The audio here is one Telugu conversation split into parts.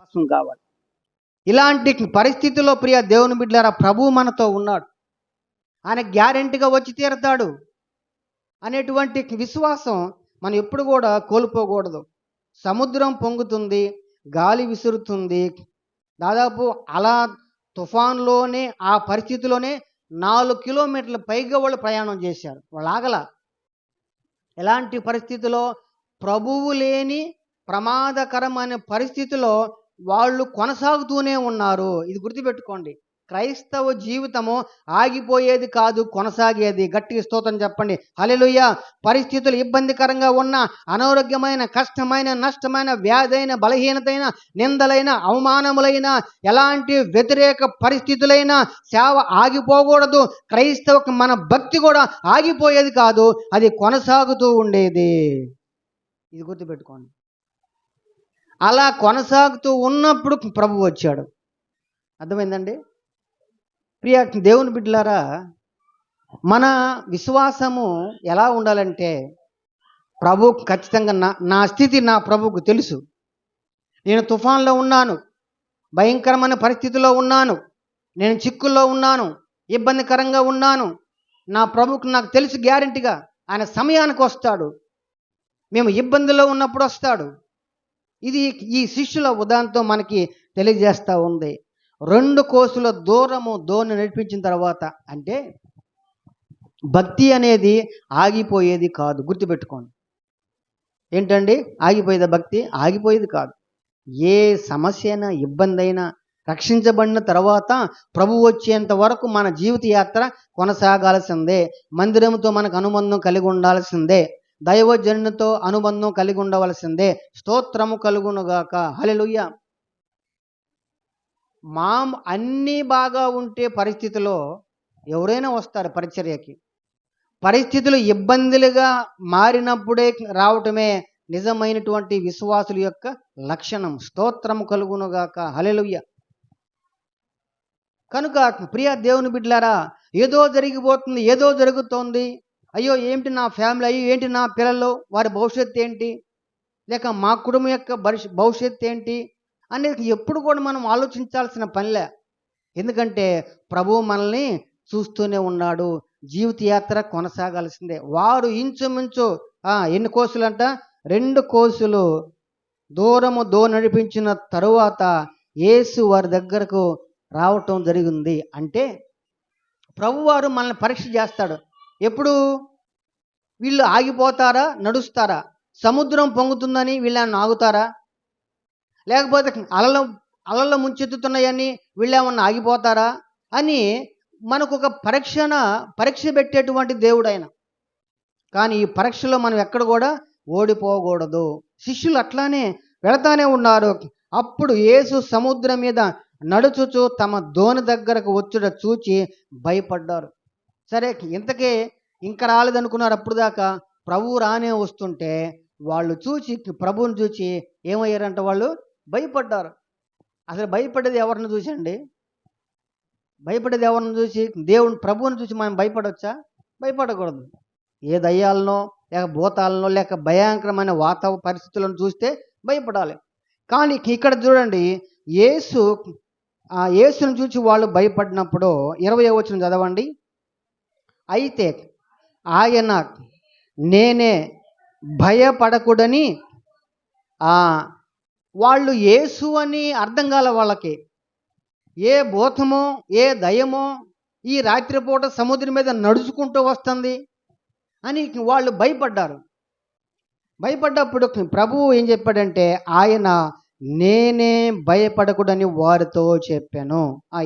విశ్వాసం కావాలి. ఇలాంటి పరిస్థితుల్లో ప్రియ దేవుని బిడ్డలారా, ప్రభువు మనతో ఉన్నాడు, ఆయన గ్యారెంటీగా వచ్చి తీరతాడు అనేటువంటి విశ్వాసం మనం ఎప్పుడు కూడా కోల్పోకూడదు. సముద్రం పొంగుతుంది, గాలి విసురుతుంది, దాదాపు అలా తుఫాన్లోనే ఆ పరిస్థితిలోనే 4 కిలోమీటర్ల పైగా వాళ్ళు ప్రయాణం చేశారు. వాళ్ళు ఆగల. ఎలాంటి పరిస్థితిలో? ప్రభువు లేని ప్రమాదకరమైన పరిస్థితిలో వాళ్ళు కొనసాగుతూనే ఉన్నారు. ఇది గుర్తుపెట్టుకోండి. క్రైస్తవ జీవితము ఆగిపోయేది కాదు, కొనసాగేది. గట్టిగా స్తోత్రం చెప్పండి. హల్లెలూయా. పరిస్థితులు ఇబ్బందికరంగా ఉన్న, అనారోగ్యమైన, కష్టమైన, నష్టమైన, వ్యాధైన, బలహీనతైన, నిందలైన, అవమానములైన, ఎలాంటి వ్యతిరేక పరిస్థితులైనా సేవ ఆగిపోకూడదు. క్రైస్తవకు మన భక్తి కూడా ఆగిపోయేది కాదు, అది కొనసాగుతూ ఉండేది. ఇది గుర్తుపెట్టుకోండి. అలా కొనసాగుతూ ఉన్నప్పుడు ప్రభు వచ్చాడు. అర్థమైందండి? ప్రియ దేవుని బిడ్డలారా, మన విశ్వాసము ఎలా ఉండాలంటే, ప్రభు ఖచ్చితంగా నా స్థితి నా ప్రభువుకు తెలుసు. నేను తుఫాన్లో ఉన్నాను, భయంకరమైన పరిస్థితిలో ఉన్నాను, నేను చిక్కుల్లో ఉన్నాను, ఇబ్బందికరంగా ఉన్నాను. నా ప్రభువుకు నాకు తెలుసు గ్యారెంటీగా. ఆయన సమయానికి వస్తాడు, మేము ఇబ్బందిలో ఉన్నప్పుడు వస్తాడు. ఇది ఈ శిష్యుల ఉదాహరణతో మనకి తెలియజేస్తూ ఉంది. 2 కోసుల దూరము దోణి నడిపించిన తర్వాత, అంటే భక్తి అనేది ఆగిపోయేది కాదు. గుర్తుపెట్టుకోండి. ఏంటండి ఆగిపోయేదా భక్తి? ఆగిపోయేది కాదు. ఏ సమస్య అయినా, ఇబ్బంది అయినా, రక్షించబడిన తర్వాత ప్రభు వచ్చేంత వరకు మన జీవిత యాత్ర కొనసాగాల్సిందే. మందిరంతో మనకు అనుబంధం కలిగి ఉండాల్సిందే. దైవజనునితో అనుబంధం కలిగి ఉండవలసిందే. స్తోత్రము కలుగునుగాక. హల్లెలూయా. అన్నీ బాగా ఉంటే పరిస్థితిలో ఎవరైనా వస్తారు పరిచర్యకి. పరిస్థితులు ఇబ్బందులుగా మారినప్పుడే రావటమే నిజమైనటువంటి విశ్వాసుల యొక్క లక్షణం. స్తోత్రము కలుగునుగాక. హల్లెలూయా. కనుక ప్రియ దేవుని బిడ్డలారా, ఏదో జరిగిపోతుంది, ఏదో జరుగుతోంది, అయ్యో ఏంటి నా ఫ్యామిలీ, అయ్యో ఏంటి నా పిల్లలు, వారి భవిష్యత్తు ఏంటి, లేక మా కుటుంబం యొక్క భవిష్యత్తు ఏంటి అనేది ఎప్పుడు కూడా మనం ఆలోచించాల్సిన పనిలే. ఎందుకంటే ప్రభువు మనల్ని చూస్తూనే ఉన్నాడు. జీవిత యాత్ర కొనసాగాల్సిందే. వారు ఇంచుమించు ఎన్ని కోసులంట? 2 కోసులు దూరము నడిపించిన తరువాత యేసు వారి దగ్గరకు రావటం జరిగింది. అంటే ప్రభువారు మనల్ని పరీక్ష చేస్తాడు. ఎప్పుడు? వీళ్ళు ఆగిపోతారా, నడుస్తారా? సముద్రం పొంగుతుందని వీళ్ళేమన్నా ఆగుతారా? లేకపోతే అలలు ముంచెత్తుతున్నాయని వీళ్ళేమన్నా ఆగిపోతారా అని మనకు ఒక పరీక్ష పెట్టేటువంటి దేవుడు ఆయన. కానీ ఈ పరీక్షలో మనం ఎక్కడ కూడా ఓడిపోకూడదు. శిష్యులు అట్లానే వెళతానే ఉన్నారు. అప్పుడు యేసు సముద్రం మీద నడుచుచు తమ దోణి దగ్గరకు వచ్చుట చూచి భయపడ్డారు. సరే, ఇంతకే ఇంకా రాలేదనుకున్నారు. అప్పుడు దాకా ప్రభువు రానే వస్తుంటే వాళ్ళు చూసి, ప్రభువుని చూసి ఏమయ్యారంట? వాళ్ళు భయపడ్డారు. అసలు భయపడేది ఎవరిని చూసండి? భయపడేది ఎవరిని చూసి? ప్రభువుని చూసి మనం భయపడవచ్చా? భయపడకూడదు. ఏ దయ్యాలనో, లేక భూతాలనో, లేక భయంకరమైన వాతావరణ పరిస్థితులను చూస్తే భయపడాలి. కానీ ఇక్కడ చూడండి, యేసును చూసి వాళ్ళు భయపడినప్పుడు 20వ వచనం చదవండి. అయితే ఆయన నేనే, భయపడకూడని. వాళ్ళు యేసు అని అర్థం కాల వాళ్ళకి. ఏ భూతమో, ఏ దయ్యమో ఈ రాత్రిపూట సముద్రం మీద నడుచుకుంటూ వస్తుంది అని వాళ్ళు భయపడ్డారు. భయపడ్డప్పుడు ప్రభువు ఏం చెప్పాడంటే, ఆయన నేనే, భయపడకూడని వారితో చెప్పాను.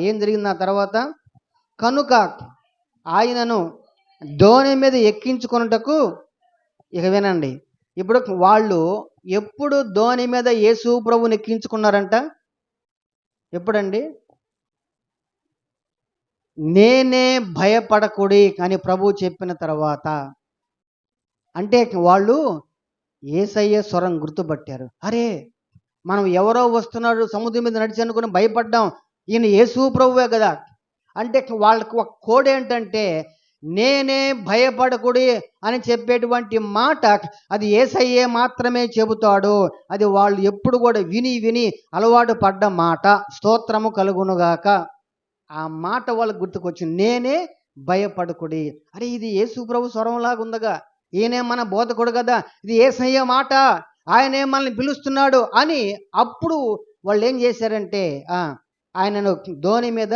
ఏం జరిగింది ఆ తర్వాత? కనుక ఆయనను దోణి మీద ఎక్కించుకొనుటకు, ఇక వినండి, ఇప్పుడు వాళ్ళు ఎప్పుడు దోణి మీద యేసు ప్రభువుని ఎక్కించుకున్నారంట? ఎప్పుడండి? నేనే, భయపడకూడి అని ప్రభువు చెప్పిన తర్వాత. అంటే వాళ్ళు యేసయ్య స్వరం గుర్తుపట్టారు. అరే, మనం ఎవరో వస్తున్నాడు సముద్రం మీద నడిచి అనుకుని భయపడ్డాం, ఈయన యేసు ప్రభువే కదా. అంటే వాళ్ళకి ఒక కోడ్ ఏంటంటే, నేనే భయపడకుడి అని చెప్పేటువంటి మాట అది యేసయ్యే మాత్రమే చెబుతాడు. అది వాళ్ళు ఎప్పుడు కూడా విని విని అలవాటు పడ్డ మాట. స్తోత్రము కలుగునుగాక. ఆ మాట వాళ్ళకి గుర్తుకొచ్చింది. నేనే భయపడకుడి. అరే ఇది యేసు ప్రభు స్వరంలాగా ఉందగా, ఈయనే మన బోధకుడు కదా, ఇది యేసయ్య మాట, ఆయనే మనల్ని పిలుస్తున్నాడు అని అప్పుడు వాళ్ళు ఏం చేశారంటే ఆయనను ధోని మీద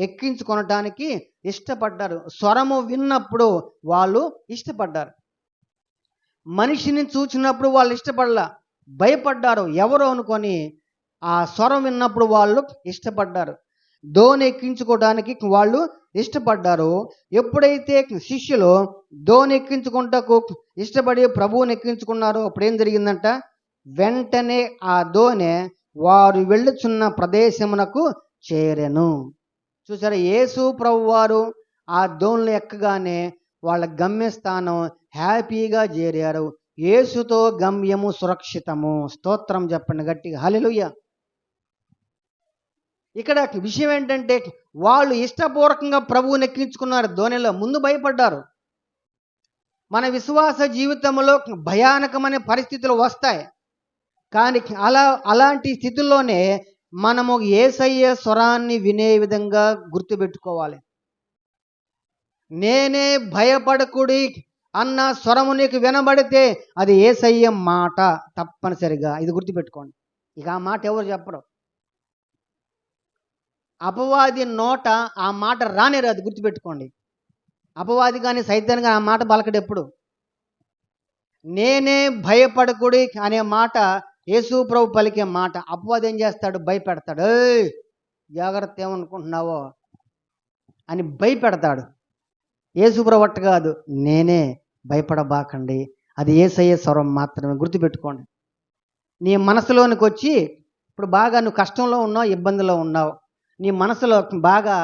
ఎక్కించుకొనటానికి ఇష్టపడ్డారు. స్వరము విన్నప్పుడు వాళ్ళు ఇష్టపడ్డారు. మనిషిని చూచినప్పుడు వాళ్ళు ఇష్టపడలా, భయపడ్డారు. ఎవరు అనుకొని ఆ స్వరం విన్నప్పుడు వాళ్ళు ఇష్టపడ్డారు. ధోని ఎక్కించుకోవడానికి వాళ్ళు ఇష్టపడ్డారు. ఎప్పుడైతే శిష్యులు ధోని ఎక్కించుకుంటకు ఇష్టపడి ప్రభువుని ఎక్కించుకున్నారో అప్పుడు ఏం జరిగిందంట? వెంటనే ఆ ధోని వారు వెళ్ళుచున్న ప్రదేశమునకు చేరెను. చూసారా, యేసు ప్రభు వారు ఆ ధోనిలో ఎక్కగానే వాళ్ళ గమ్యస్థానం హ్యాపీగా చేరారు. యేసుతో గమ్యము సురక్షితము. స్తోత్రం చెప్పండి గట్టిగా, హల్లెలూయా. ఇక్కడ విషయం ఏంటంటే వాళ్ళు ఇష్టపూర్వకంగా ప్రభువుని ఎక్కించుకున్నారు ధోనిలో. ముందు భయపడ్డారు. మన విశ్వాస జీవితంలో భయానకమైన పరిస్థితులు వస్తాయి. కానీ అలాంటి స్థితుల్లోనే మనము యేసయ్య స్వరాన్ని వినే విధంగా గుర్తుపెట్టుకోవాలి. నేనే భయపడకుడి అన్న స్వరము నీకు వినబడితే అది యేసయ్య మాట తప్పనిసరిగా. ఇది గుర్తుపెట్టుకోండి. ఇక ఆ మాట ఎవరు చెప్పరు. అపవాది నోట ఆ మాట రానేరాదు, గుర్తుపెట్టుకోండి. అపవాది కానీ సైతాన్ కానీ ఆ మాట పలకడు ఎప్పుడు. నేనే భయపడకుడి అనే మాట యేసు ప్రభు పలికే మాట. అపవాది ఏం చేస్తాడు? భయపెడతాడు. ఏయ్ జాగ్రత్త, ఏమనుకుంటున్నావో అని భయపెడతాడు. యేసు ప్రభు అట్ట కాదు, నేనే భయపడబాకండి, అది యేసయ్య స్వరం మాత్రమే. గుర్తుపెట్టుకోండి. నీ మనసులోనికి వచ్చి ఇప్పుడు బాగా నువ్వు కష్టంలో ఉన్నావు, ఇబ్బందిలో ఉన్నావు, నీ మనసులో బాగా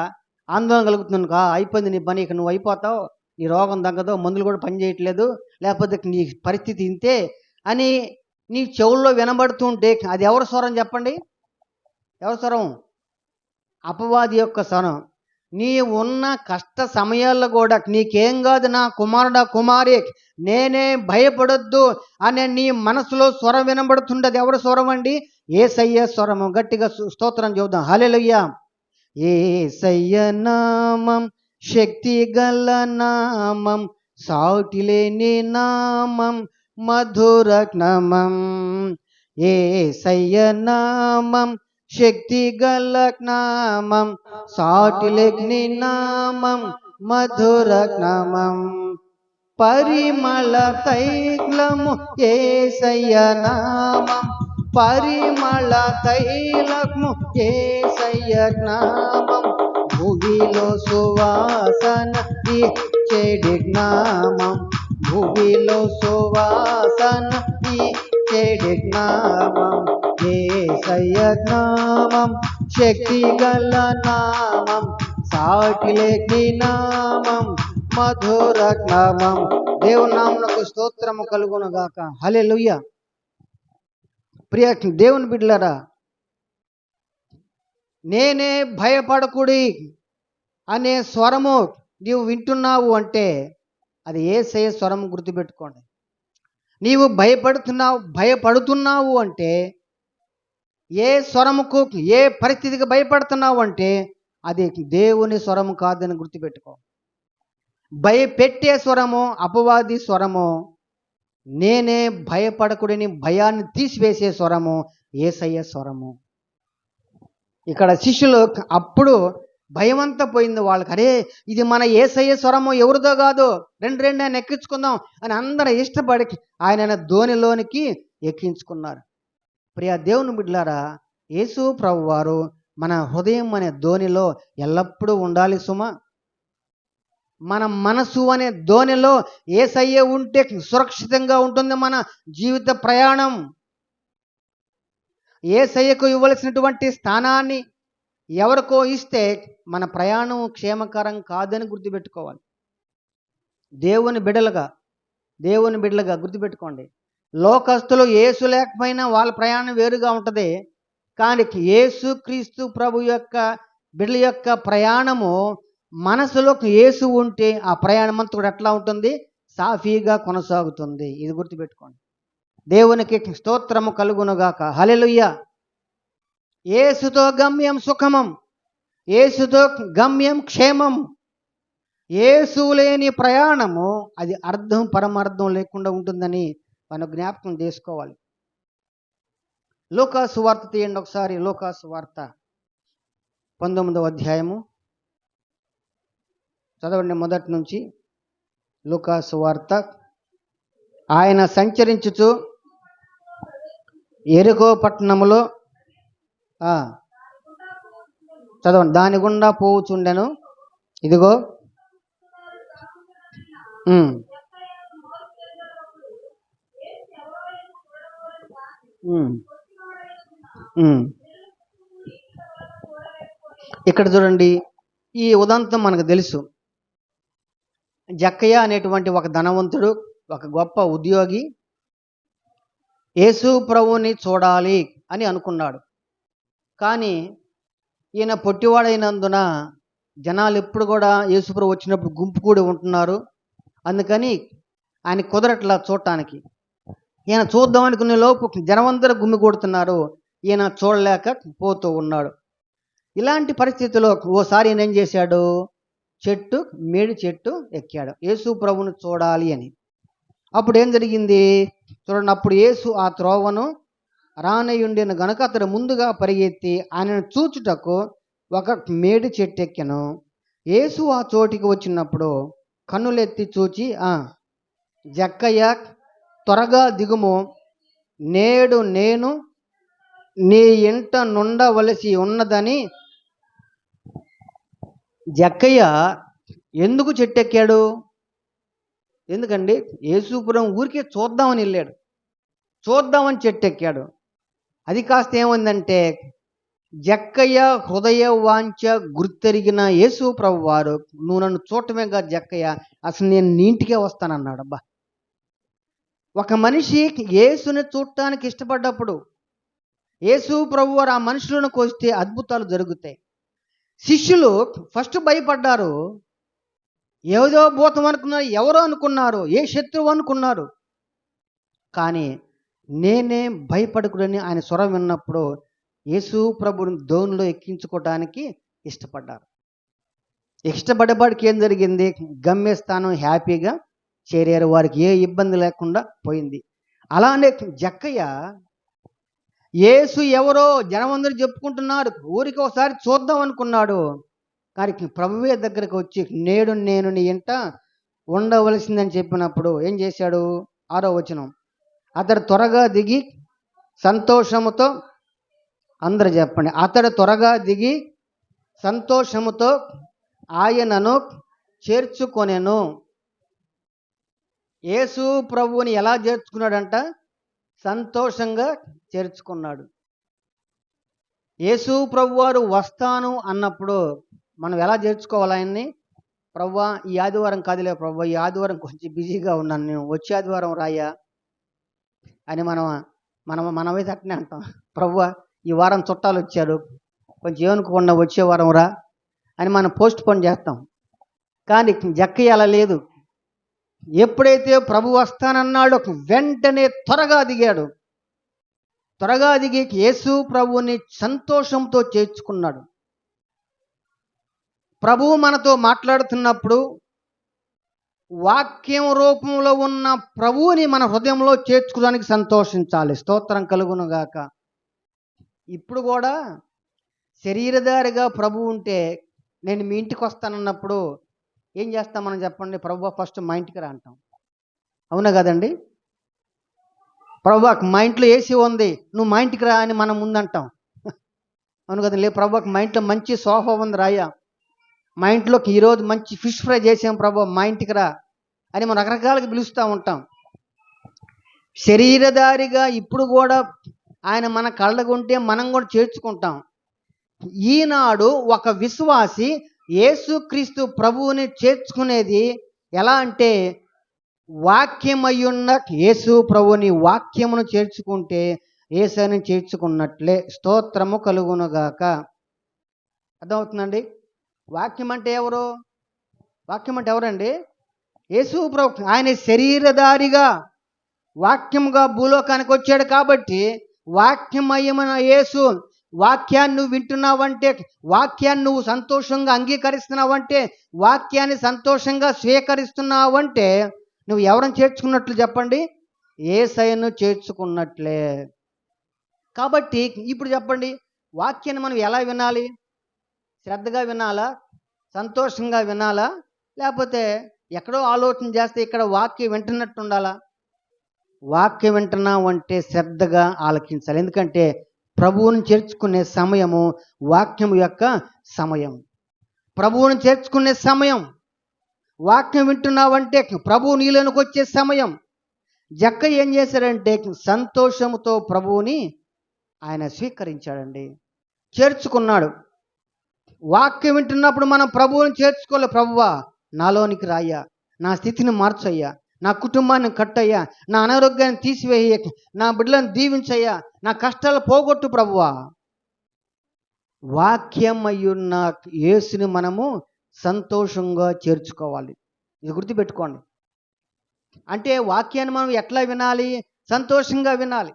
ఆందోళన కలుగుతుంది. అయిపోయింది నీ పని, ఇక నువ్వు అయిపోతావు, నీ రోగం తగ్గదు, మందులు కూడా పనిచేయట్లేదు, లేకపోతే నీ పరిస్థితి ఇంతే అని నీ చెవుల్లో వినబడుతుంటే అది ఎవరి స్వరం చెప్పండి? ఎవరి స్వరం? అపవాది యొక్క స్వరం. నీ ఉన్న కష్ట సమయాల్లో కూడా నీకేం కాదు నా కుమారుడా కుమారి, నేనే భయపడొద్దు అనే నీ మనసులో స్వరం వినబడుతుండదు. ఎవరి స్వరం అండి? యేసయ్య స్వరము. గట్టిగా స్తోత్రం చెబుదాం, హల్లెలూయా. యేసయ్య నామం శక్తి గల నామం, సాటిలేని నామం, మధుర నామం. యేసయ్య నామం శక్తి గల నామం, సాటిలేని నామం, మధుర నామం. పరిమళ తైలము యేసయ్య నామం, పరిమళ తైలము యేసయ్య నామం. భూమిలో సువాసన ఇచ్చేడి నామం, భూమిలో సువాసన ఇచ్చేడి నామం. యేసయ్య నామం శక్తి గల నామం, సాటిలేని నామం, మధుర నామం. దేవుని నామమునకు స్తోత్రము కలుగును గాక, హల్లెలూయా. ప్రియ దేవుని బిడ్డలారా, నేనే భయపడకుడి అనే స్వరము నీవు వింటున్నావు అంటే అది యేసయ్య స్వరం. గుర్తుపెట్టుకోండి. నీవు భయపడుతున్నావు అంటే, ఏ స్వరముకు ఏ పరిస్థితికి భయపడుతున్నావు అంటే అది దేవుని స్వరము కాదని గుర్తుపెట్టుకో. భయపెట్టే స్వరము అపవాది స్వరము. నేనే భయపడకుడిని భయాన్ని తీసివేసే స్వరము యేసయ్య స్వరము. ఇక్కడ శిష్యులు అప్పుడు భయమంతా పోయింది వాళ్ళకి. అరే ఇది మన యేసయ్య స్వరము, ఎవరిదో కాదు, రెండు ఆయన ఎక్కించుకుందాం అని అందరూ ఇష్టపడి ఆయన ధోనిలోనికి ఎక్కించుకున్నారు. ప్రియ దేవుని బిడ్డలారా, యేసు ప్రభు వారు మన హృదయం అనే ధోనిలో ఎల్లప్పుడూ ఉండాలి సుమా. మన మనసు అనే ధోనిలో యేసయ్య ఉంటే సురక్షితంగా ఉంటుంది మన జీవిత ప్రయాణం. యేసయ్యకు ఇవ్వవలసినటువంటి స్థానాన్ని ఎవరికో ఇస్తే మన ప్రయాణం క్షేమకరం కాదని గుర్తుపెట్టుకోవాలి. దేవుని బిడ్డలుగా గుర్తుపెట్టుకోండి. లోకస్తులు యేసు లేకపోయినా వాళ్ళ ప్రయాణం వేరుగా ఉంటుంది. కానీ యేసు క్రీస్తు ప్రభు యొక్క బిడ్డల యొక్క ప్రయాణము మనసులో యేసు ఉంటే ఆ ప్రయాణం అంతా కూడా ఎట్లా ఉంటుంది? సాఫీగా కొనసాగుతుంది. ఇది గుర్తుపెట్టుకోండి. దేవునికి స్తోత్రము కలుగునుగాక. హల్లెలూయా. యేసుతో గమ్యం సుఖమం, యేసుతో గమ్యం క్షేమం. యేసు లేని ప్రయాణము అది అర్థం పరమార్థం లేకుండా ఉంటుందని మనం జ్ఞాపకం చేసుకోవాలి. లూకా సువార్త తీయండి ఒకసారి. లూకా సువార్త 19వ అధ్యాయము చదవండి మొదటి నుంచి. లూకా సువార్త. ఆయన సంచరించుచు యెరికో పట్టణములో చదవండి. దాని గుండా పోవుచుండెను. ఇదిగో ఇక్కడ చూడండి, ఈ ఉదంతం మనకు తెలుసు. జక్కయ్య అనేటువంటి ఒక ధనవంతుడు, ఒక గొప్ప ఉద్యోగి యేసు ప్రభువుని చూడాలి అని అనుకున్నాడు. కానీ ఈయన పొట్టివాడైనందున జనాలు ఎప్పుడు కూడా యేసు ప్రభు వచ్చినప్పుడు గుంపు కూడి ఉంటున్నారు. అందుకని ఆయన కుదరట్లా చూడటానికి. ఈయన చూద్దాం అనుకునే లోపు జనమందరూ గుమ్మి కొడుతున్నారు. ఈయన చూడలేక పోతూ ఉన్నాడు. ఇలాంటి పరిస్థితిలో ఓసారి ఈయన ఏం చేశాడు? మేడి చెట్టు ఎక్కాడు యేసు ప్రభువును చూడాలి అని. అప్పుడు ఏం జరిగింది చూడండి. అప్పుడు యేసు ఆ త్రోవను రానయుండిన గనుక అతడు ముందుగా పరిగెత్తి ఆయనను చూచుటకు ఒక మేడి చెట్టు ఎక్కెను. యేసు ఆ చోటికి వచ్చినప్పుడు కన్నులెత్తి చూచి, జక్కయ్య త్వరగా దిగుము, నేడు నేను నీ ఇంట నుండవలసి ఉన్నదని. జక్కయ్య ఎందుకు చెట్టెక్కాడు? ఎందుకండి? యేసుపురం ఊరికే చూద్దామని వెళ్ళాడు. చూద్దామని చెట్టెక్కాడు. అది కాస్త ఏమైందంటే జక్కయ్య హృదయ వాంఛ గుర్తెరిగిన యేసు ప్రభు వారు, నువ్వు నన్ను చూడటమే కాదు జక్కయ్య, అసలు నేను నీ ఇంటికే వస్తానన్నాడు. అబ్బా, ఒక మనిషి యేసుని చూడటానికి ఇష్టపడ్డప్పుడు యేసు ప్రభు వారు ఆ మనుషులను కోస్తే అద్భుతాలు జరుగుతాయి. శిష్యులు ఫస్ట్ భయపడ్డారు. ఏదో భూతం అనుకున్నారు, ఎవరో అనుకున్నారు, ఏ శత్రువు అనుకున్నారు. కానీ నేనే భయపడకుడని ఆయన స్వరం విన్నప్పుడు యేసు ప్రభుని దోణిలో ఎక్కించుకోవడానికి ఇష్టపడ్డారు. ఇష్టపడేవాడికి ఏం జరిగింది? గమ్యస్థానం హ్యాపీగా చేరారు. వారికి ఏ ఇబ్బంది లేకుండా పోయింది. అలానే జక్కయ్య యేసు ఎవరో జనమందరూ చెప్పుకుంటున్నారు, ఊరికి ఒకసారి చూద్దాం అనుకున్నాడు. కానీ ప్రభువే దగ్గరికి వచ్చి నేడు నేను నీ ఇంట ఉండవలసిందని చెప్పినప్పుడు ఏం చేశాడు? 6వ వచనం. అతడు త్వరగా దిగి సంతోషముతో, అందరూ చెప్పండి, అతడు త్వరగా దిగి సంతోషముతో ఆయనను చేర్చుకొనెను. యేసు ప్రభువుని ఎలా చేర్చుకున్నాడంట? సంతోషంగా చేర్చుకున్నాడు. యేసు ప్రభు వారు వస్తాను అన్నప్పుడు మనం ఎలా చేర్చుకోవాలి ఆయన్ని? ప్రభువా ఈ ఆదివారం కాదులే ప్రభువా, ఈ ఆదివారం కొంచెం బిజీగా ఉన్నాను, నేను వచ్చే ఆదివారం రాయా అని మనమైతే అట్నే అంటాం. ప్రభువా ఈ వారం చుట్టాలు వచ్చారు, కొంచెం ఏమనుకోకుండా వచ్చే వారం రా అని మనం పోస్ట్ పోన్ చేస్తాం. కానీ జక్కయ్య అలా లేదు. ఎప్పుడైతే ప్రభు వస్తానన్నాడో వెంటనే త్వరగా దిగాడు. త్వరగా దిగి యేసు ప్రభువుని సంతోషంతో చేర్చుకున్నాడు. ప్రభువు మనతో మాట్లాడుతున్నప్పుడు వాక్యం రూపంలో ఉన్న ప్రభువుని మన హృదయంలో చేర్చుకోవడానికి సంతోషించాలి. స్తోత్రం కలుగునుగాక. ఇప్పుడు కూడా శరీరధారిగా ప్రభు ఉంటే నేను మీ ఇంటికి వస్తానన్నప్పుడు ఏం చేస్తాం మనం చెప్పండి? ప్రభు ఫస్ట్ మా ఇంటికి రా అంటాం. అవునా కదండి? ప్రభు మా ఇంట్లో ఏసీ ఉంది, నువ్వు మా ఇంటికి రా అని మనం ముందంటాం. అవును కదండి? లే ప్రభు మా ఇంట్లో మంచి సోఫా ఉంది రాయ్యా, మా ఇంట్లోకి ఈరోజు మంచి ఫిష్ ఫ్రై చేసాం ప్రభు, మా ఇంటికి రా అని మనం రకరకాలుగా పిలుస్తూ ఉంటాం. శరీరధారిగా ఇప్పుడు కూడా ఆయన మన కళ్ళగుంటే మనం కూడా చేర్చుకుంటాం. ఈనాడు ఒక విశ్వాసి యేసుక్రీస్తు ప్రభువుని చేర్చుకునేది ఎలా అంటే, వాక్యమయ్యున్న యేసు ప్రభుని వాక్యమును చేర్చుకుంటే యేసుని చేర్చుకున్నట్లే. స్తోత్రము కలుగునుగాక. అర్థమవుతుందండి? వాక్యం అంటే ఎవరు? వాక్యం అంటే ఎవరండి? యేసు ప్రభు. ఆయన శరీరధారిగా వాక్యముగా భూలోకానికి వచ్చాడు కాబట్టి వాక్యమయమైన యేసు వాక్యాన్ని నువ్వు వింటున్నావంటే, వాక్యాన్ని నువ్వు సంతోషంగా అంగీకరిస్తున్నావంటే, వాక్యాన్ని సంతోషంగా స్వీకరిస్తున్నావంటే నువ్వు ఎవరిని చేర్చుకున్నట్లు చెప్పండి? యేసయ్యను చేర్చుకున్నట్లే. కాబట్టి ఇప్పుడు చెప్పండి, వాక్యాన్ని మనం ఎలా వినాలి? శ్రద్ధగా వినాలా? సంతోషంగా వినాలా? లేకపోతే ఎక్కడో ఆలోచన చేస్తే ఇక్కడ వాక్యం వింటున్నట్టు ఉండాలా? వాక్యం వింటున్నామంటే శ్రద్ధగా ఆలకించాలి. ఎందుకంటే ప్రభువుని చేర్చుకునే సమయము వాక్యం యొక్క సమయం. ప్రభువుని చేర్చుకునే సమయం. వాక్యం వింటున్నావంటే ప్రభువు నీలోనికి వచ్చే సమయం. జక్కయ్య ఏం చేశాడంటే సంతోషముతో ప్రభువుని ఆయన స్వీకరించాడండి, చేర్చుకున్నాడు. వాక్యం వింటున్నప్పుడు మనం ప్రభువుని చేర్చుకోవాలి. ప్రభువా నాలోనికి రాయ్యా, నా స్థితిని మార్చయ్యా, నా కుటుంబాన్ని కట్టయ్యా, నా అనారోగ్యాన్ని తీసివేయ, నా బిడ్డలను దీవించయ్యా, నా కష్టాలు పోగొట్టు ప్రభువా. వాక్యం అయ్యున్న యేసుని మనము సంతోషంగా చేర్చుకోవాలి. ఇది గుర్తుపెట్టుకోండి. అంటే వాక్యాన్ని మనం ఎట్లా వినాలి? సంతోషంగా వినాలి.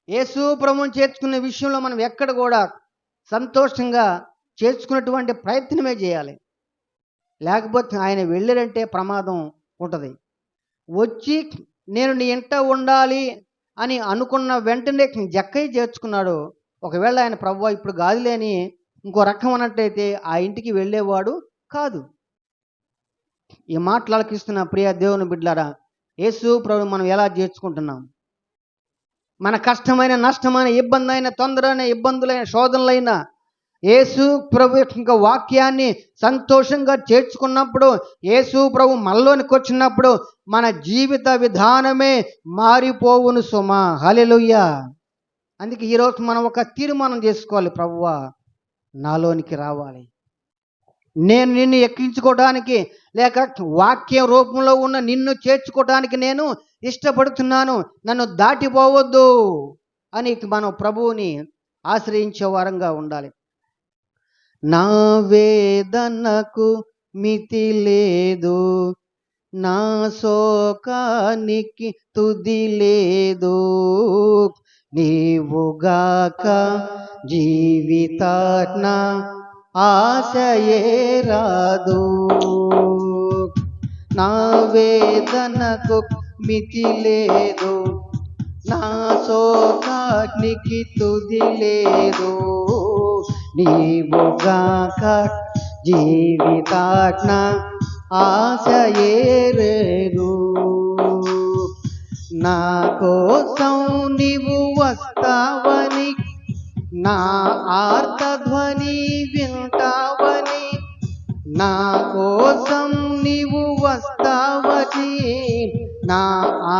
యేసు ప్రభువుని చేర్చుకునే విషయంలో మనం ఎక్కడ కూడా సంతోషంగా చేర్చుకున్నటువంటి ప్రయత్నమే చేయాలి. లేకపోతే ఆయన వెళ్ళారంటే ప్రమాదం ఉంటుంది. వచ్చి నేను నీ ఇంట ఉండాలి అని అనుకున్న వెంటనే జక్కయ్య చేర్చుకున్నాడు. ఒకవేళ ఆయన ప్రభువా ఇప్పుడు గాదిలేని ఇంకో రకం అన్నట్టయితే ఆ ఇంటికి వెళ్ళేవాడు కాదు. ఈ మాటలు ఆలకిస్తున్న ప్రియ దేవుని బిడ్డలారా, యేసు ప్రభు మనం ఎలా చేర్చుకుంటున్నాం? మన కష్టమైన, నష్టమైన, ఇబ్బంది అయిన, తొందరైన, ఇబ్బందులైన, శోధనలైన యేసు ప్రభు యొక్క వాక్యాన్ని సంతోషంగా చేర్చుకున్నప్పుడు, యేసు ప్రభు మనలోనికి వచ్చినప్పుడు మన జీవిత విధానమే మారిపోవును సుమా. హల్లెలూయా. అందుకే ఈరోజు మనం ఒక తీర్మానం చేసుకోవాలి. ప్రభువా నాలోనికి రావాలి, నేను నిన్ను ఎక్కించుకోవడానికి, లేక వాక్యం రూపంలో ఉన్న నిన్ను చేర్చుకోవడానికి నేను ఇష్టపడుతున్నాను, నన్ను దాటిపోవద్దు అని మనం ప్రభువుని ఆశ్రయించే వారంగా ఉండాలి. నా వేదనకు మితి లేదు, నా శోకానికి తుది లేదు, నీవుగాక జీవితాన ఆశయే రాదు. నా వేదనకు మితి లేదు, నా శోకానికి తుది లేదు, నీవుగాక జీవితాన ఆశయే రేరు. నా కోసం నీవు వస్తావని, నా ఆర్తధ్వని వింటావని, నా కోసం నీవు వస్తావని, నా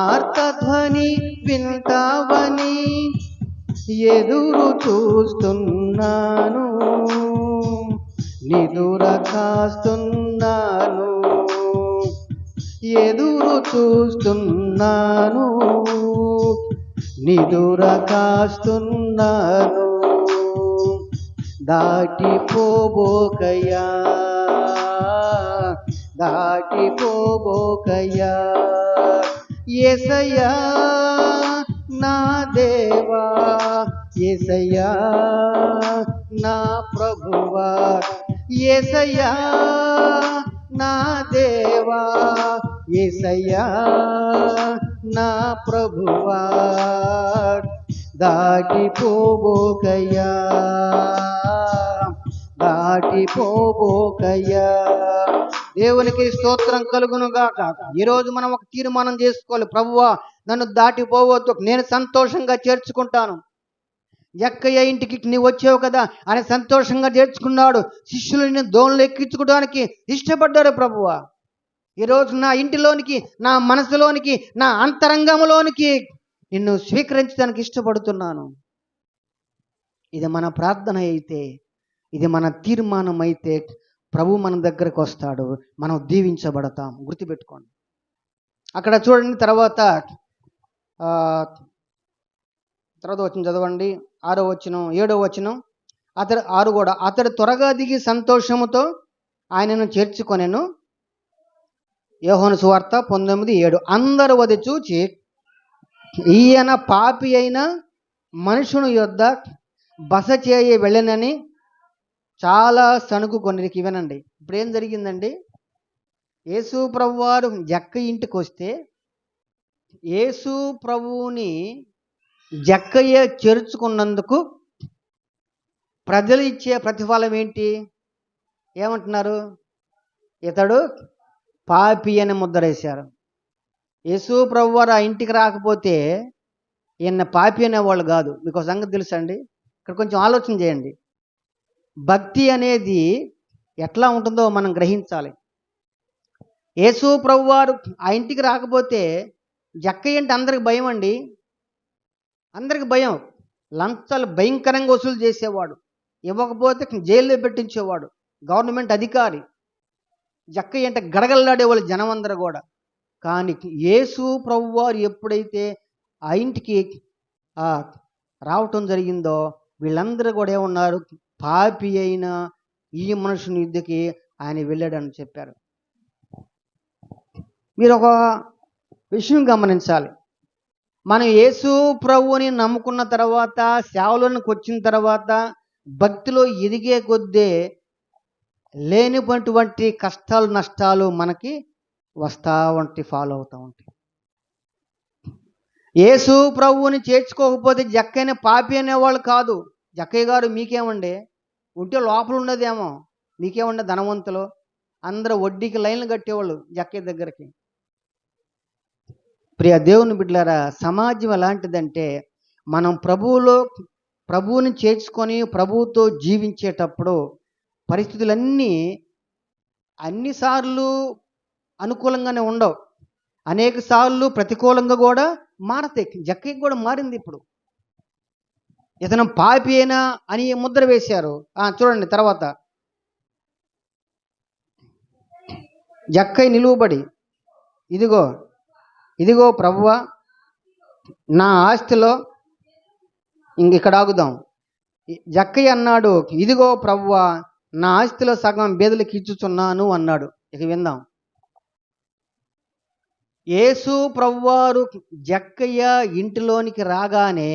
ఆర్తధ్వని వింటావని ఎదురు చూస్తున్నాను, నిదుర కాస్తున్నాను, ఎదురు చూస్తున్నాను, నిదుర కాస్తున్నాను. దాటిపోబోకయ్యా, దాటిపోబోకయ్యా, యేసయ్యా నా దేవా, యేసయ్యా నా ప్రభువా, యేసయ్యా నా దేవా, యేసయ్యా నా ప్రభువా, దాటిపోబోకయ్యా, దాటిపోబోకయ్యా. దేవునికి స్తోత్రం కలుగును గాక. ఈరోజు మనం ఒక తీర్మానం చేసుకోవాలి. ప్రభువా నన్ను దాటిపోవద్దు, నేను సంతోషంగా చేర్చుకుంటాను. జక్కయ్య ఇంటికి నీవు వచ్చావు కదా అని సంతోషంగా చేర్చుకున్నాడు. శిష్యులు నిన్ను దోణులు ఎక్కించుకోవడానికి ఇష్టపడ్డారు. ప్రభువా ఈరోజు నా ఇంటిలోనికి, నా మనసులోనికి, నా అంతరంగంలోనికి నిన్ను స్వీకరించడానికి ఇష్టపడుతున్నాను. ఇది మన ప్రార్థన అయితే, ఇది మన తీర్మానం అయితే ప్రభు మన దగ్గరకు వస్తాడు, మనం దీవించబడతాం. గుర్తుపెట్టుకోండి. అక్కడ చూడండి, తర్వాత వచనం చదవండి, 6వ వచనం 7వ వచనం. అతడు త్వరగా దిగి సంతోషముతో ఆయనను చేర్చుకొనెను. యోహాను సువార్త 19:7. అందరూ అది చూచి ఈయన పాపి అయిన మనుషుని యొద్ద బస చేయ వెళ్ళనని చాలా సణుగు కొన్నికి. వినండి, ఇప్పుడు ఏం జరిగిందండి? యేసు ప్రభువారు జక్క ఇంటికి వస్తే యేసు ప్రభువుని జక్కయ్య చేర్చుకున్నందుకు ప్రజలు ఇచ్చే ప్రతిఫలం ఏంటి? ఏమంటున్నారు? ఇతడు పాపి అని ముద్రేశారు. యేసు ప్రభువారు ఆ ఇంటికి రాకపోతే ఈయన పాపి అనేవాళ్ళు కాదు. మీకు ఒక సంగతి తెలుసండి? ఇక్కడ కొంచెం ఆలోచన చేయండి. భక్తి అనేది ఎట్లా ఉంటుందో మనం గ్రహించాలి. యేసు ప్రభువారు ఆ ఇంటికి రాకపోతే జక్కయ్య అంటే అందరికి భయం అండి. అందరికి భయం. లంచాలు భయంకరంగా వసూలు చేసేవాడు. ఇవ్వకపోతే జైల్లో పెట్టించేవాడు. గవర్నమెంట్ అధికారి. జక్కయ్య అంటే గడగల్లాడేవాళ్ళు జనం అందరూ కూడా. కానీ యేసు ప్రభువారు ఎప్పుడైతే ఆ ఇంటికి రావటం జరిగిందో వీళ్ళందరూ కూడా ఏమన్నారు? పాపి అయిన ఈ మనుషుని యుద్ధకి ఆయన వెళ్ళాడని చెప్పారు. మీరు ఒక విషయం గమనించాలి. మనం యేసు ప్రభువుని నమ్ముకున్న తర్వాత, సేవలోనికి వచ్చిన తర్వాత, భక్తిలో ఎదిగే కొద్దే లేనిటువంటి కష్టాలు నష్టాలు మనకి వస్తూ ఉంటాయి, ఫాలో అవుతూ ఉంటాయి. యేసు ప్రభువుని చేర్చుకోకపోతే జక్కయ్యని పాపి అనేవాళ్ళు కాదు. జక్కయ్య గారు మీకేమండి ఉంటే లోపల ఉండదేమో, మీకేమండే ధనవంతులు అందరూ వడ్డీకి లైన్లు కట్టేవాళ్ళు జక్కయ్య దగ్గరికి. ప్రియ దేవుని బిడ్డలారా, సమాజం ఎలాంటిదంటే మనం ప్రభువుని చేర్చుకొని ప్రభువుతో జీవించేటప్పుడు అన్నిసార్లు అనుకూలంగానే ఉండవు, అనేక సార్లు ప్రతికూలంగా కూడా మారతాయి. జక్కయ్యకి కూడా మారింది. ఇప్పుడు ఇతను పాపి అయినా అని ముద్ర వేశారు. చూడండి తర్వాత, జక్కయ్య నిలువబడి ఇదిగో ప్రభువా, నా ఆస్తిలో ఇక్కడ ఆగుదాం. జక్కయ్య అన్నాడు, ఇదిగో ప్రభువా, నా ఆస్తిలో సగం బీదలకు ఇచ్చుచున్నాను అన్నాడు. ఇక విందాం. యేసు ప్రభువారు జక్కయ్య ఇంటిలోనికి రాగానే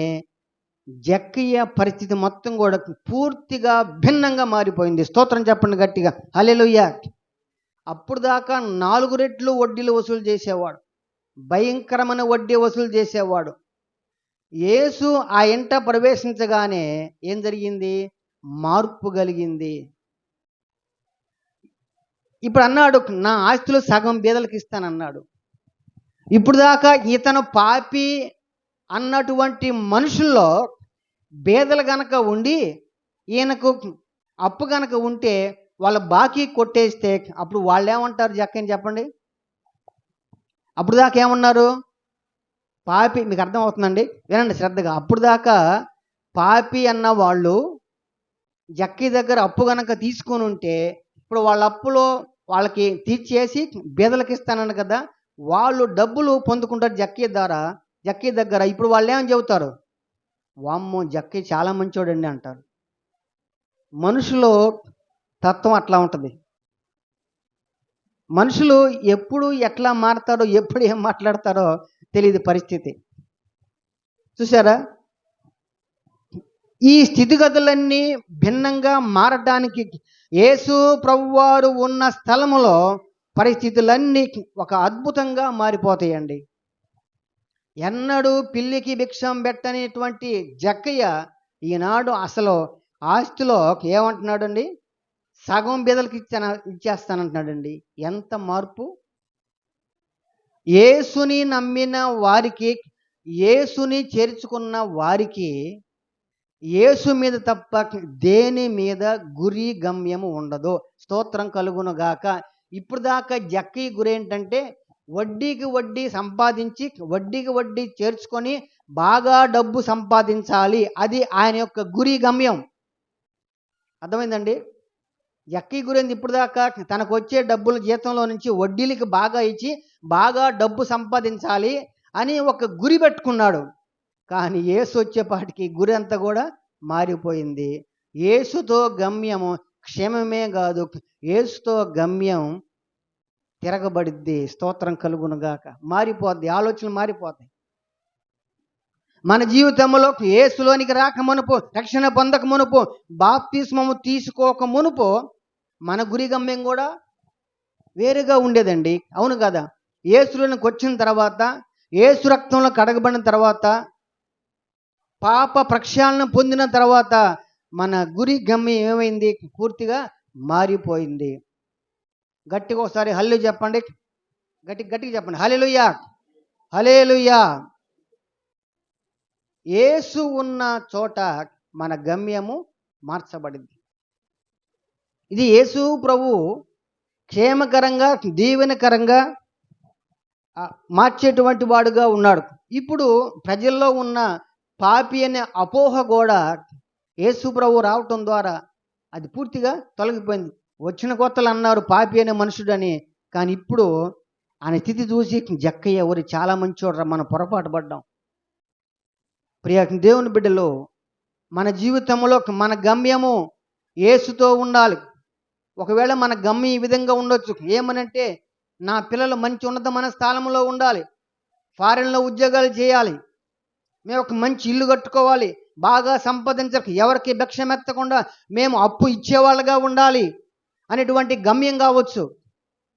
జక్కయ్య పరిస్థితి మొత్తం కూడా పూర్తిగా భిన్నంగా మారిపోయింది. స్తోత్రం చెప్పండి గట్టిగా, హల్లెలూయా. అప్పుడు దాకా 4 రెట్లు వడ్డీలు వసూలు చేసేవాడు, భయంకరమైన వడ్డీ వసూలు చేసేవాడు. యేసు ఆ ఇంట ప్రవేశించగానే ఏం జరిగింది? మార్పు కలిగింది. ఇప్పుడు అన్నాడు, నా ఆస్తిలో సగం బీదలకు ఇస్తానన్నాడు. ఇప్పుడు దాకా ఇతను పాపి అన్నటువంటి మనుషుల్లో బీదలు గనక ఉండి ఈయనకు అప్పు గనక ఉంటే వాళ్ళ బాకీ కొట్టేస్తే అప్పుడు వాళ్ళు ఏమంటారు? జక్కని చెప్పండి. అప్పుడు దాకా ఏమన్నారు? పాపి. మీకు అర్థమవుతుందండి? వినండి శ్రద్ధగా. అప్పుడు దాకా పాపి అన్న వాళ్ళు జక్కీ దగ్గర అప్పు గనక తీసుకొని ఉంటే ఇప్పుడు వాళ్ళ అప్పులో వాళ్ళకి తీర్చేసి బీదలకు ఇస్తానని కదా, వాళ్ళు డబ్బులు పొందుకుంటారు జక్కీ దగ్గర. ఇప్పుడు వాళ్ళు ఏమని చెబుతారు? వామ్మో, జక్కీ చాలా మంచోడండి అంటారు. మనుషులు తత్వం అట్లా ఉంటుంది. మనుషులు ఎప్పుడు ఎట్లా మారతారో, ఎప్పుడు ఏం మాట్లాడతారో తెలియదు పరిస్థితి. చూసారా? ఈ స్థితిగతులన్నీ భిన్నంగా మారడానికి యేసు ప్రభువారు ఉన్న స్థలములో పరిస్థితులన్నీ ఒక అద్భుతంగా మారిపోతాయండి. ఎన్నడూ పిల్లికి భిక్షం పెట్టనేటువంటి జక్కయ్య ఈనాడు అసలు ఆస్తిలో ఏమంటున్నాడండి? సగం బీదలకు ఇచ్చేస్తానంటున్నాడండి. ఎంత మార్పు! యేసుని నమ్మిన వారికి, యేసుని చేర్చుకున్న వారికి యేసు మీద తప్ప దేని మీద గురి గమ్యము ఉండదు. స్తోత్రం కలుగును గాక. ఇప్పుడు దాకా జక్కయ్య గురి ఏంటంటే వడ్డీకి వడ్డీ సంపాదించి, వడ్డీకి వడ్డీ చేర్చుకొని బాగా డబ్బు సంపాదించాలి. అది ఆయన యొక్క గురి గమ్యం. అర్థమైందండి? జక్కయ్య గురించి ఇప్పుడు దాకా తనకు వచ్చే డబ్బులు జీతంలో నుంచి వడ్డీలకి బాగా ఇచ్చి బాగా డబ్బు సంపాదించాలి అని ఒక గురి పెట్టుకున్నాడు. కానీ యేసు వచ్చేపాటికి గురి అంతా కూడా మారిపోయింది. యేసుతో గమ్యము క్షేమమే కాదు, యేసుతో గమ్యం తిరగబడిద్ది. స్తోత్రం కలుగునుగాక. మారిపోద్ది, ఆలోచనలు మారిపోతాయి. మన జీవితంలో యేసులోనికి రాక మునుపు, రక్షణ పొందక మునుపు, బాప్తిస్మము తీసుకోక మునుపు మన గురి గమ్యం కూడా వేరుగా ఉండేదండి. అవును కదా? యేసులోనికి వచ్చిన తర్వాత, యేసు రక్తంలో కడగబడిన తర్వాత, పాప ప్రక్షాళన పొందిన తర్వాత మన గురి గమ్యం ఏమైంది? పూర్తిగా మారిపోయింది. గట్టిగా ఒకసారి హల్లెలూయా చెప్పండి. గట్టిగా చెప్పండి, హల్లెలూయా, హల్లెలూయా. యేసు ఉన్న చోట మన గమ్యము మార్చబడింది. ఇది యేసు ప్రభు క్షేమకరంగా, దీవెనకరంగా మార్చేటువంటి వాడుగా ఉన్నాడు. ఇప్పుడు ప్రజల్లో ఉన్న పాపి అనే అపోహ కూడా యేసు ప్రభు రావటం ద్వారా అది పూర్తిగా తొలగిపోయింది. వచ్చిన కొత్తలు అన్నారు పాపి అనే మనుషుడని, కానీ ఇప్పుడు ఆయన స్థితి చూసి జక్కయ్య ఎవరు చాలా మంచోడ్రా, మనం పొరపాటు పడ్డాం. ప్రియ దేవుని బిడ్డలో, మన జీవితంలో మన గమ్యము యేసుతో ఉండాలి. ఒకవేళ మన గమ్యం ఈ విధంగా ఉండొచ్చు, ఏమనంటే నా పిల్లలు మంచి ఉన్నతమైన స్థానంలో ఉండాలి, ఫారెన్లో ఉద్యోగాలు చేయాలి, మేము ఒక మంచి ఇల్లు కట్టుకోవాలి, బాగా సంపాదించక ఎవరికి భిక్షమెత్తకుండా మేము అప్పు ఇచ్చేవాళ్ళగా ఉండాలి అనేటువంటి గమ్యం కావచ్చు.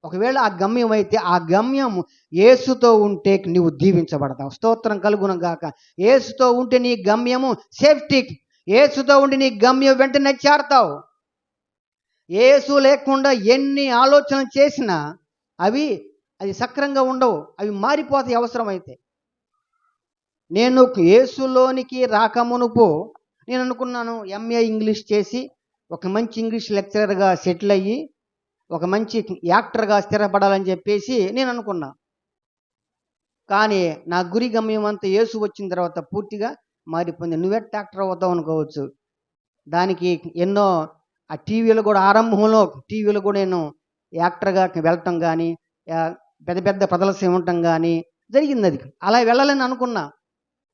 ఒకవేళ ఆ గమ్యం అయితే, ఆ గమ్యం యేసుతో ఉంటే నీవు దీవించబడతావు. స్తోత్రం కలుగునుగాక. యేసుతో ఉంటే నీ గమ్యము సేఫ్టీ. యేసుతో ఉండి నీ గమ్యం వెంటనే చేరతావు. యేసు లేకుండా ఎన్ని ఆలోచనలు చేసినా అది సక్రంగా ఉండవు, అవి మారిపోతాయి అవసరమైతే. నేను యేసులోనికి రాకమునుపు నేను అనుకున్నాను ఎంఏ ఇంగ్లీష్ చేసి ఒక మంచి ఇంగ్లీష్ లెక్చరర్గా సెటిల్ అయ్యి ఒక మంచి యాక్టర్గా స్థిరపడాలని చెప్పేసి నేను అనుకున్నా. కానీ నా గురి గమ్యం అంతా యేసు వచ్చిన తర్వాత పూర్తిగా మారిపోయింది. నువ్వే యాక్టర్ అవుతావు అనుకోవచ్చు. దానికి ఎన్నో ఆ టీవీలో కూడా, ఆరంభంలో టీవీలో కూడా నేను యాక్టర్గా వెళ్ళటం కానీ, పెద్ద పెద్ద ప్రదర్శన ఉండటం కానీ జరిగింది. అది అలా వెళ్ళాలని అనుకున్నా.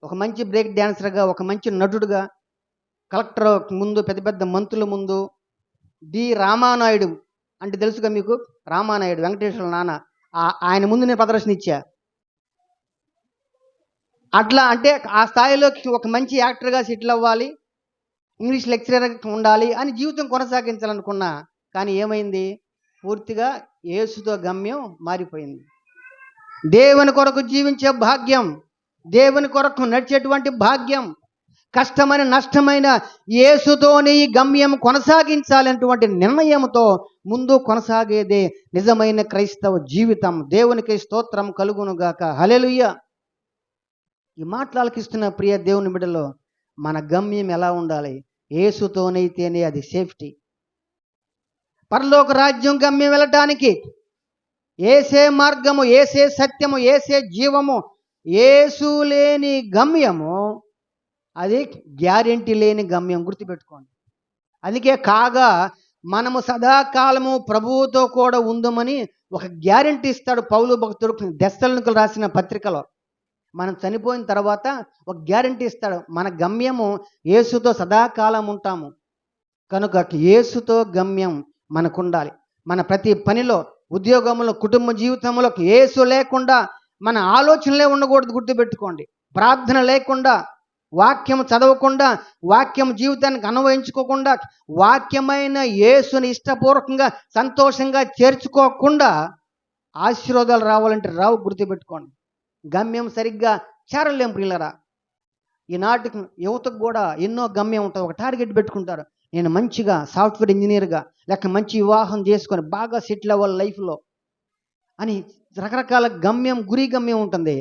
ఒక మంచి బ్రేక్ డ్యాన్సర్గా, ఒక మంచి నటుడుగా, కలెక్టర్ ముందు, పెద్ద పెద్ద మంత్రుల ముందు, డి రామానాయుడు అంటే తెలుసుగా మీకు, రామానాయుడు వెంకటేశ్వర నాన్న, ఆయన ముందు నేను ప్రదర్శన ఇచ్చా. అట్లా అంటే ఆ స్థాయిలోకి ఒక మంచి యాక్టర్గా సెటిల్ అవ్వాలి, ఇంగ్లీష్ లెక్చరర్గా ఉండాలి అని జీవితం కొనసాగించాలనుకున్నా. కానీ ఏమైంది? పూర్తిగా యేసుతో గమ్యం మారిపోయింది. దేవుని కొరకు జీవించే భాగ్యం, దేవుని కొరకు నడిచేటువంటి భాగ్యం, కష్టమైన నష్టమైన యేసుతోనే ఈ గమ్యం కొనసాగించాలనేటువంటి నిర్ణయంతో ముందు కొనసాగేదే నిజమైన క్రైస్తవ జీవితం. దేవునికి స్తోత్రం కలుగునుగాక. హల్లెలూయా. ఈ మాటలాలకిస్తున్న ప్రియ దేవుని బిడ్డలో, మన గమ్యం ఎలా ఉండాలి? యేసుతోనైతేనే అది సేఫ్టీ. పరలోక రాజ్యం గమ్యం వెళ్ళటానికి ఏసే మార్గము, ఏసే సత్యము, ఏసే జీవము. యేసు లేని గమ్యము అది గ్యారెంటీ లేని గమ్యం, గుర్తుపెట్టుకోండి. అందుకే కాగా మనము సదాకాలము ప్రభువుతో కూడా ఉందమని ఒక గ్యారెంటీ ఇస్తాడు పౌలు భక్తుడు దెస్సలోనికీయులకు రాసిన పత్రికలో. మనం చనిపోయిన తర్వాత ఒక గ్యారెంటీ ఇస్తాడు, మన గమ్యము యేసుతో సదాకాలం ఉంటాము. కనుక యేసుతో గమ్యం మనకు ఉండాలి. మన ప్రతి పనిలో, ఉద్యోగంలో, కుటుంబ జీవితంలో యేసు లేకుండా మన ఆలోచనలే ఉండకూడదు, గుర్తుపెట్టుకోండి. ప్రార్థన లేకుండా, వాక్యం చదవకుండా, వాక్యం జీవితానికి అన్వయించుకోకుండా, వాక్యమైన యేసుని ఇష్టపూర్వకంగా సంతోషంగా చేర్చుకోకుండా ఆశీర్వాదాలు రావాలంటే రావు, గుర్తుపెట్టుకోండి. గమ్యం సరిగ్గా చేరలేం ప్రియులరా. ఈనాటి యువతకు కూడా ఎన్నో గమ్యం ఉంటుంది. ఒక టార్గెట్ పెట్టుకుంటారు, నేను మంచిగా సాఫ్ట్వేర్ ఇంజనీర్గా, లేక మంచి వివాహం చేసుకొని బాగా సెటిల్ అవ్వాలి లైఫ్లో అని రకరకాల గమ్యం, గురి గమ్యం ఉంటుంది.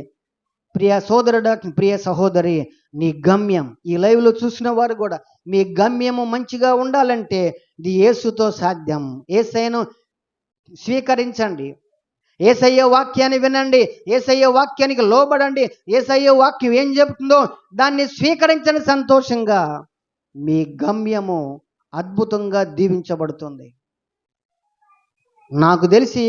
ప్రియ సోదరుడా, ప్రియ సహోదరి, నీ గమ్యం, ఈ లైవ్లో చూసిన వారు కూడా మీ గమ్యము మంచిగా ఉండాలంటే ఇది యేసుతో సాధ్యం. యేసయ్యను స్వీకరించండి, యేసయ్య వాక్యాన్ని వినండి, యేసయ్య వాక్యానికి లోబడండి. యేసయ్య వాక్యం ఏం చెబుతుందో దాన్ని స్వీకరించండి. సంతోషంగా మీ గమ్యము అద్భుతంగా దీవించబడుతుంది. నాకు తెలిసి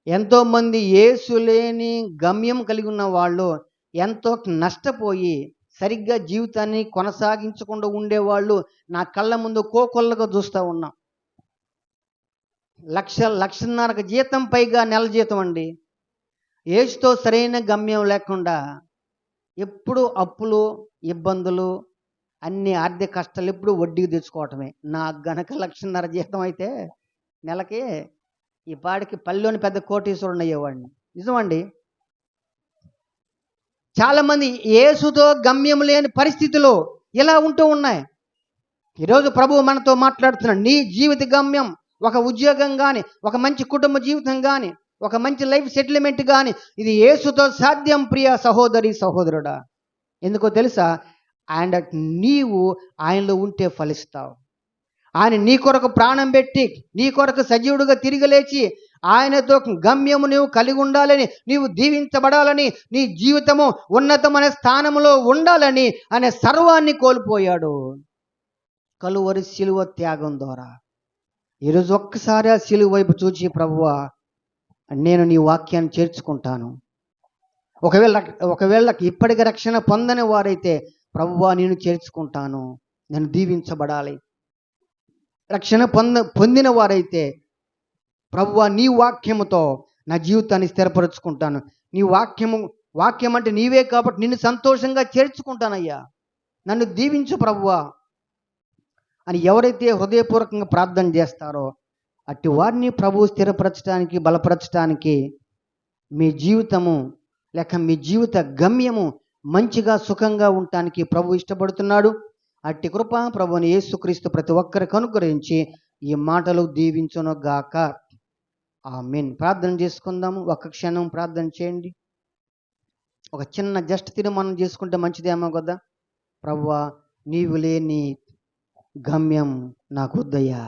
ఎంతోమంది యేసు లేని గమ్యం కలిగి ఉన్న వాళ్ళు ఎంతో నష్టపోయి సరిగ్గా జీవితాన్ని కొనసాగించకుండా ఉండేవాళ్ళు నా కళ్ళ ముందు కోకొల్లగా చూస్తూ ఉన్నాం. లక్షన్నరకు జీతం పైగా నెల జీతం అండి. ఏజ్తో సరైన గమ్యం లేకుండా ఎప్పుడు అప్పులు, ఇబ్బందులు, అన్ని ఆర్థిక కష్టాలు ఎప్పుడు వడ్డీకి తెచ్చుకోవటమే. నాకు గనక 1,50,000 జీతం అయితే నెలకి ఈ పాడికి పల్లెలోని పెద్ద కోటీశ్వరుడు అయ్యేవాడిని. నిజమండి. చాలామంది యేసుతో గమ్యం లేని పరిస్థితులు ఇలా ఉంటూ ఉన్నాయి. ఈరోజు ప్రభువు మనతో మాట్లాడుతున్నాడు. నీ జీవిత గమ్యం ఒక ఉద్యోగం కానీ, ఒక మంచి కుటుంబ జీవితం కానీ, ఒక మంచి లైఫ్ సెటిల్మెంట్ కానీ ఇది యేసుతో సాధ్యం ప్రియ సహోదరి సహోదరుడా. ఎందుకో తెలుసా? నీవు ఆయనలో ఉంటే ఫలిస్తావు. ఆయన నీ కొరకు ప్రాణం పెట్టి నీ కొరకు సజీవుడుగా తిరిగి లేచి ఆయనతో గమ్యము నీవు కలిగి ఉండాలని, నీవు దీవించబడాలని, నీ జీవితము ఉన్నతమైన స్థానంలో ఉండాలని అనే సర్వాన్ని కోల్పోయాడు కలువరి శిలువ త్యాగం ద్వారా. ఈరోజు ఒక్కసారి ఆ శిలువ వైపు చూచి, ప్రభువా నేను నీ వాక్యాన్ని చేర్చుకుంటాను. ఒకవేళ ఇప్పటికి రక్షణ పొందని వారైతే, ప్రభువా నేను చేర్చుకుంటాను, నేను దీవించబడాలి. రక్షణ పొందిన వారైతే, ప్రభువా నీ వాక్యముతో నా జీవితాన్ని స్థిరపరుచుకుంటాను. నీ వాక్యం అంటే నీవే కాబట్టి నిన్ను సంతోషంగా చేర్చుకుంటానయ్యా, నన్ను దీవించు ప్రభువా అని ఎవరైతే హృదయపూర్వకంగా ప్రార్థన చేస్తారో అట్టి వారిని ప్రభువు స్థిరపరచడానికి, బలపరచడానికి, మీ జీవితము లేక మీ జీవిత గమ్యము మంచిగా సుఖంగా ఉండటానికి ప్రభు ఇష్టపడుతున్నాడు. అట్టి కృప ప్రభువుని యేసుక్రీస్తు ప్రతి ఒక్కరికి అనుగ్రహించి ఈ మాటలు దీవించును గాక. ఆమేన్. ప్రార్థన చేసుకుందాము. ఒక్క క్షణం ప్రార్థన చేయండి. ఒక చిన్న జస్ట్ తీర్మానం చేసుకుంటే మంచిదేమో కదా. ప్రభువా నీవు లేని గమ్యం నాకు వద్దయ్యా.